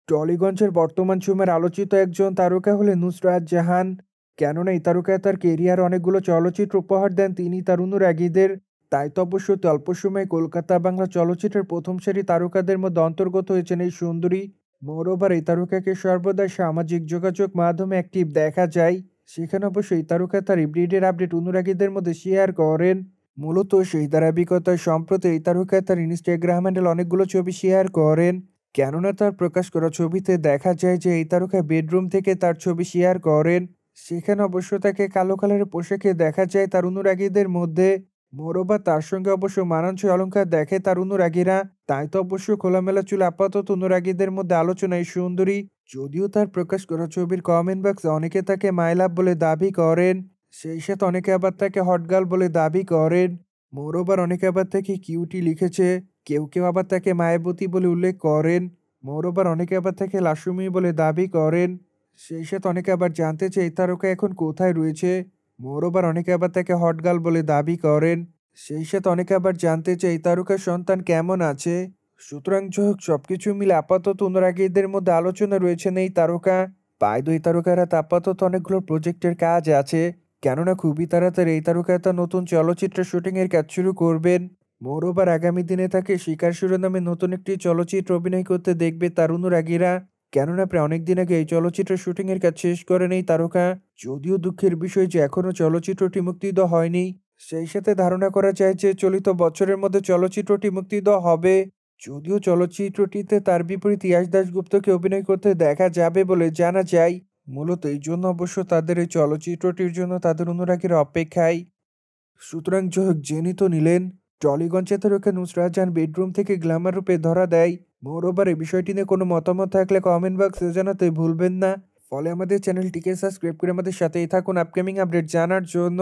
টলিগঞ্জের বর্তমান সময়ের আলোচিত একজন তারকা হলেন নুসরাত জাহান। কেননা এই তারকা তার কেরিয়ার অনেকগুলো চলচ্চিত্র উপহার দেন তিনি তার অনুরাগীদের। তাই তো অবশ্য অল্প সময়ে কলকাতা বাংলা চলচ্চিত্রের প্রথম সারি তারকাদের মধ্যে অন্তর্গত হয়েছেন এই সুন্দরী। মোরওভার এই তারকাকে সর্বদা সামাজিক যোগাযোগ মাধ্যমে অ্যাক্টিভ দেখা যায়। সেখানে অবশ্য এই তারকা তার ব্রিডের আপডেট অনুরাগীদের মধ্যে শেয়ার করেন। মূলত সেই ধারাবাহিকতায় সম্প্রতি এই তারকা তার ইনস্টাগ্রাম হ্যান্ডেল অনেকগুলো ছবি শেয়ার করেন। কেননা তার প্রকাশ করা ছবিতে দেখা যায় যে এই তারকা বেডরুম থেকে তার ছবি শেয়ার করেন। সেখানে অবশ্য তাকে কালো কালারের পোশাকে দেখা যায় তার অনুরাগীদের মধ্যে। মোরোবা তার সঙ্গে অবশ্য মানানসই অলংকার দেখে তার অনুরাগীরা। তাই তো অবশ্য খোলামেলা চুল আপাতত অনুরাগীদের মধ্যে আলোচনায় সুন্দরী। যদিও তার প্রকাশ করা ছবির কমেন্ট বক্সে অনেকে তাকে মাই লাভ বলে দাবি করেন, সেই সাথে অনেকে আবার তাকে হট গার্ল বলে দাবি করেন। মোরোবার অনেকে আবার তাকে কিউটি লিখেছে, কেউ আবার তাকে মায়াবতী বলে উল্লেখ করেন। মোরওভার অনেকে আবার তাকে লাসুমি বলে দাবি করেন। সেই সাথে অনেকে আবার জানতে চায় এই তারকা এখন কোথায় রয়েছে। মোরওভার অনেকে আবার তাকে হট গার্ল বলে দাবি করেন। সেই সাথে অনেকে আবার জানতে চায় এই তারকার সন্তান কেমন আছে। সুতরাং যাই হোক, সবকিছু মিলে আপাতত অনুরাগীদের মধ্যে আলোচনা রয়েছেন এই তারকা। পায়দো এই তারকার হাতে আপাতত অনেকগুলো প্রজেক্টের কাজ আছে। কেননা খুবই তাড়াতাড়ি এই তারকা তার নতুন চলচ্চিত্রের শুটিংয়ের কাজ শুরু করবেন। মোরওভার আগামী দিনে তাকে শিকার শিরোনামে নতুন একটি চলচ্চিত্র অভিনয় করতে দেখবে তার অনুরাগীরা। কেননা প্রায় অনেকদিন আগে এই চলচ্চিত্রের শুটিংয়ের কাজ শেষ করেন এই তারকা। যদিও দুঃখের বিষয় যে এখনও চলচ্চিত্রটি মুক্তি দেওয়া হয়নি। সেই সাথে ধারণা করা যায় যে চলিত বছরের মধ্যে চলচ্চিত্রটি মুক্তি দেওয়া হবে। যদিও চলচ্চিত্রটিতে তার বিপরীতে ইয়াশ দাশগুপ্তকে অভিনয় করতে দেখা যাবে বলে জানা যায়। মূলত এই জন্য অবশ্য তাদের এই চলচ্চিত্রটির জন্য তাদের অনুরাগীরা অপেক্ষায়। সুতরাং যাই হোক, জেনে তো নিলেন টলিগঞ্জে তারকা নুসরাত জাহান বেডরুম থেকে গ্ল্যামার রূপে ধরা দেয়। মোরওভার এই বিষয়টি নিয়ে কোনো মতামত থাকলে কমেন্ট বক্সে জানাতে ভুলবেন না। ফলে আমাদের চ্যানেলটিকে সাবস্ক্রাইব করে আমাদের সাথেই থাকুন আপকামিং আপডেট জানার জন্য।